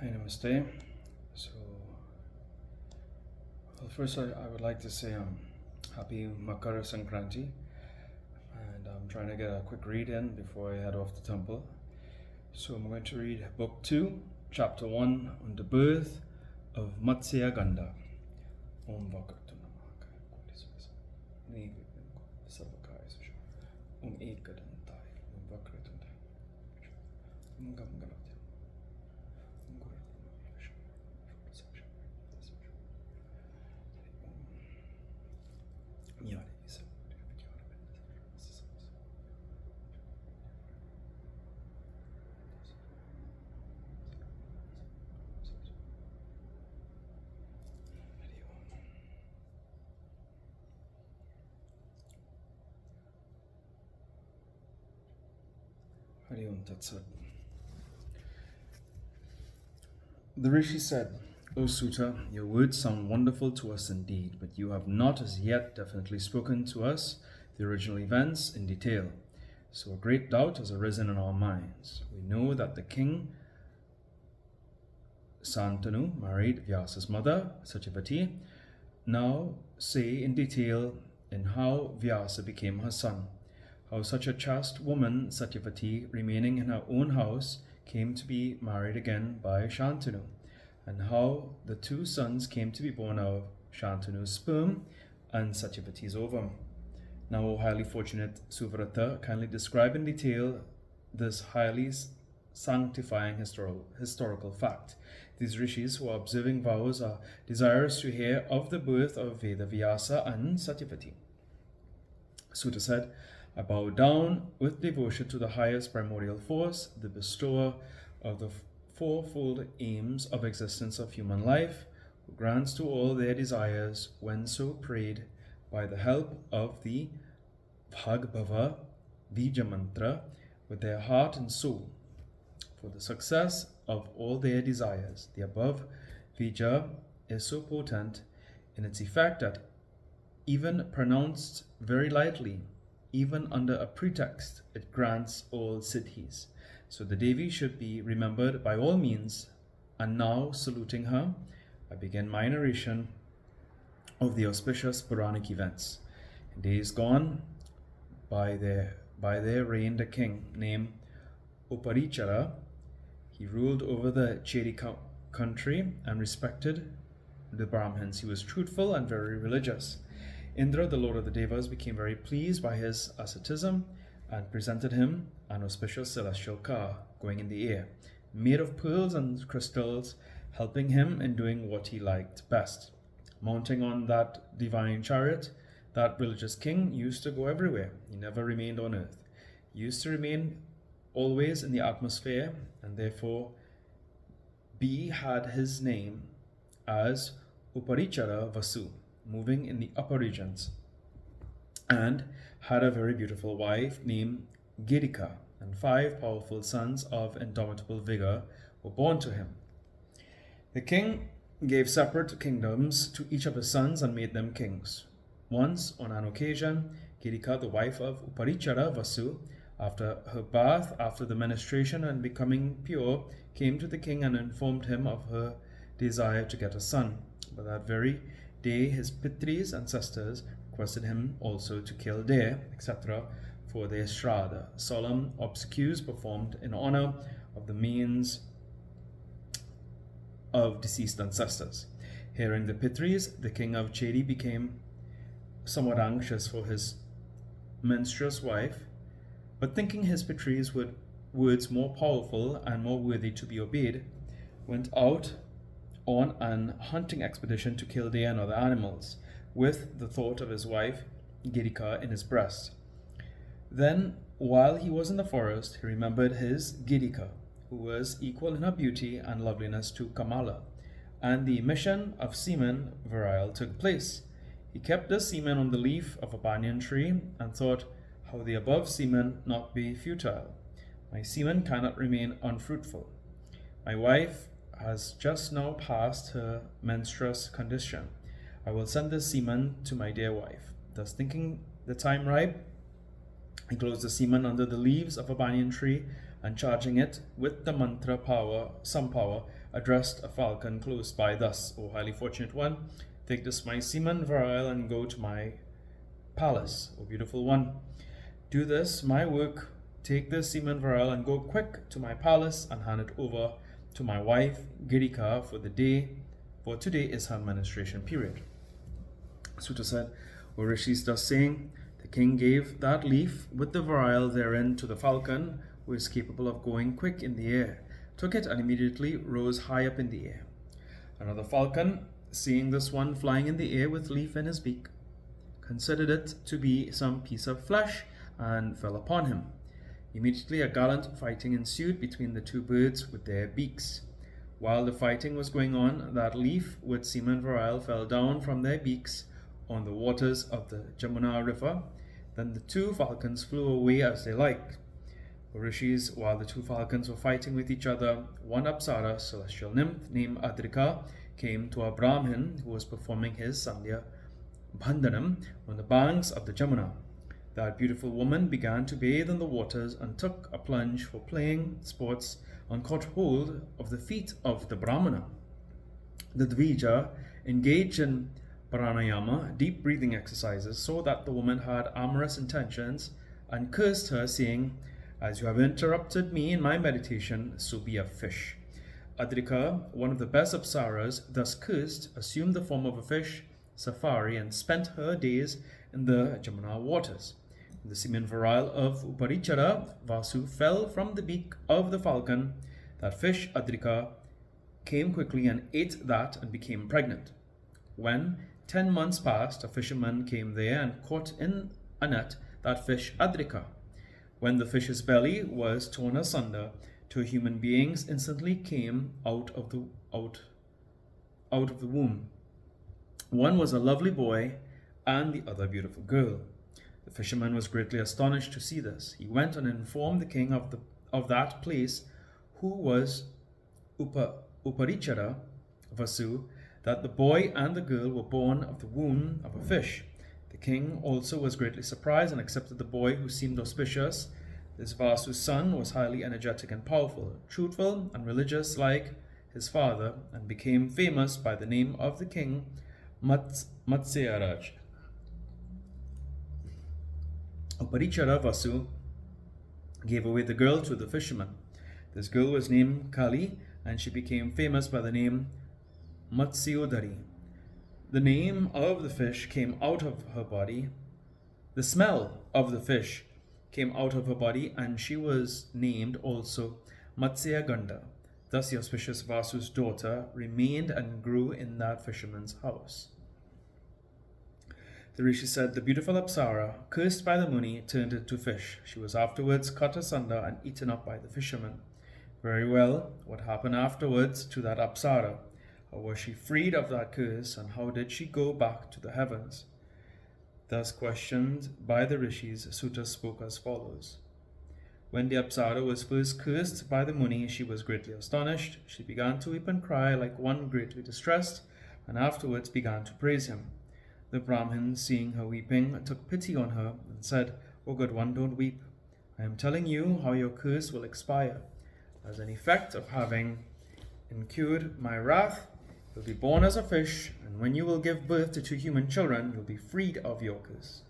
Hi, namaste. So, well, first I would like to say happy Makara Sankranti, and I'm trying to get a quick read in before I head off the temple. So I'm going to read Book 2, Chapter 1, on the birth of Matsya Ganda. Om Bhagavatam Om Ekadantai Om Vakratundai Om Gamganatya Om Hari Om Tat Sat. The Rishi said, O Sutta, your words sound wonderful to us indeed, but you have not as yet definitely spoken to us the original events in detail. So a great doubt has arisen in our minds. We know that the king Santanu married Vyasa's mother, Satyavati. Now say in detail in how Vyasa became her son, how such a chaste woman, Satyavati, remaining in her own house, came to be married again by Shantanu, and how the two sons came to be born out of Shantanu's sperm and Satyavati's ovum. Now, O highly fortunate Suvrata, kindly describe in detail this highly sanctifying historical fact. These rishis who are observing vows are desirous to hear of the birth of Vedavyasa and Satyavati. Sutta said, I bow down with devotion to the highest primordial force, the bestower of the fourfold aims of existence of human life, who grants to all their desires when so prayed by the help of the Bhagavata Bija mantra with their heart and soul. For the success of all their desires, the above Vija is so potent in its effect that even pronounced very lightly, even under a pretext, it grants all siddhis. So the Devi should be remembered by all means. And now, saluting her, I begin my narration of the auspicious Puranic events. In days gone, by there reigned a king named Uparichara. He ruled over the Chedi country and respected the Brahmins. He was truthful and very religious. Indra, the lord of the Devas, became very pleased by his asceticism and presented him an auspicious celestial car going in the air, made of pearls and crystals, helping him in doing what he liked best. Mounting on that divine chariot, that religious king used to go everywhere. He never remained on earth. He used to remain always in the atmosphere, and therefore B had his name as Uparichara Vasu, moving in the upper regions, and had a very beautiful wife named Girika, and 5 powerful sons of indomitable vigor were born to him. The king gave separate kingdoms to each of his sons and made them kings. Once, on an occasion, Girika, the wife of Uparichara Vasu, after her bath, after the menstruation and becoming pure, came to the king and informed him of her desire to get a son. But that very day his Pitris, ancestors, requested him also to kill deer, etc., for their Shraddha, solemn obsequies performed in honor of the means of deceased ancestors. Hearing the Pitris, the king of Chedi became somewhat anxious for his menstruous wife, but thinking his Pitris' words more powerful and more worthy to be obeyed, went out on an hunting expedition to kill deer and other animals, with the thought of his wife Girika in his breast. Then, while he was in the forest, he remembered his Girika, who was equal in her beauty and loveliness to Kamala, and the emission of semen virile took place. He kept the semen on the leaf of a banyan tree and thought, how the above semen not be futile? My semen cannot remain unfruitful. My wife has just now passed her menstruous condition. I will send this semen to my dear wife. Thus thinking the time ripe, he closed the semen under the leaves of a banyan tree and charging it with the mantra power, some power, addressed a falcon close by thus: O highly fortunate one, take this my semen virile and go to my palace. O beautiful one, do this my work, take this semen virile and go quick to my palace and hand it over to my wife Girika for today is her menstruation period. Sutta said, O rishis, thus saying, the king gave that leaf with the virile therein to the falcon, who is capable of going quick in the air, took it and immediately rose high up in the air. Another falcon, seeing this one flying in the air with leaf in his beak, considered it to be some piece of flesh and fell upon him. Immediately a gallant fighting ensued between the two birds with their beaks. While the fighting was going on, that leaf with semen virile fell down from their beaks on the waters of the Jamuna river. Then the two falcons flew away as they liked. O rishis, while the two falcons were fighting with each other, one Apsara, celestial nymph named Adrika, came to a Brahmin who was performing his Sandhya Bandhanam on the banks of the Jamuna. That beautiful woman began to bathe in the waters and took a plunge for playing sports and caught hold of the feet of the Brahmana. The Dvija engaged in pranayama, deep breathing exercises, saw that the woman had amorous intentions and cursed her, saying, As you have interrupted me in my meditation, so be a fish. Adrika, one of the best apsaras, thus cursed, assumed the form of a fish, Safari, and spent her days in the Jamuna waters. The semen virile of Uparichara, Vasu, fell from the beak of the falcon. That fish, Adrika, came quickly and ate that and became pregnant. When 10 months passed, a fisherman came there and caught in a net that fish, Adrika. When the fish's belly was torn asunder, two human beings instantly came out of the womb. One was a lovely boy, and the other a beautiful girl. The fisherman was greatly astonished to see this. He went and informed the king of that place, who was Uparichara Vasu, that the boy and the girl were born of the womb of a fish. The king also was greatly surprised and accepted the boy, who seemed auspicious. This Vasu's son was highly energetic and powerful, truthful and religious like his father, and became famous by the name of the king Matsyaraj. Uparichara Vasu gave away the girl to the fisherman. This girl was named Kali, and she became famous by the name Matsyodhari. The name of the fish came out of her body. The smell of the fish came out of her body, and she was named also Matsya Ganda. Thus the auspicious Vasu's daughter remained and grew in that fisherman's house. The rishi said, the beautiful Apsara, cursed by the Muni, turned into fish. She was afterwards cut asunder and eaten up by the fisherman. Very well, what happened afterwards to that Apsara? How was she freed of that curse, and how did she go back to the heavens? Thus questioned by the rishis, Sutta spoke as follows. When the Apsara was first cursed by the Muni, she was greatly astonished. She began to weep and cry like one greatly distressed, and afterwards began to praise him. The Brahmin, seeing her weeping, took pity on her and said, O good one, don't weep. I am telling you how your curse will expire. As an effect of having incurred my wrath, you'll be born as a fish, and when you will give birth to 2 human children, you'll be freed of your curse.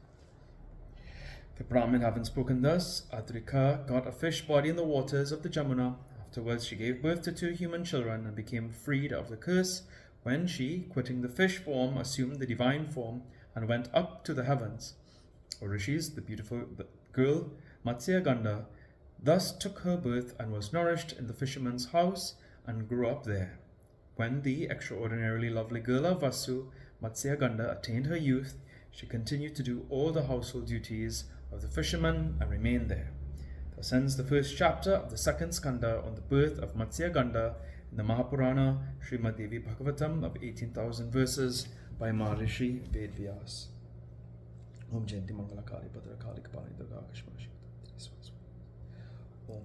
The Brahmin, having spoken thus, Adrika got a fish body in the waters of the Jamuna. Afterwards she gave birth to 2 human children and became freed of the curse, when she, quitting the fish form, assumed the divine form and went up to the heavens. O rishis, the beautiful girl Matsya Ganda thus took her birth and was nourished in the fisherman's house and grew up there. When the extraordinarily lovely girl of Vasu, Matsya Ganda, attained her youth, she continued to do all the household duties of the fisherman and remained there. Thus ends the first chapter of the second skanda on the birth of Matsya Ganda in the Mahapurana Srimad Devi Bhagavatam of 18,000 verses by Maharishi Vedvyas. Om Jayanti Mangala Kali Bhadra Kali Kapali Durga Kashmir Om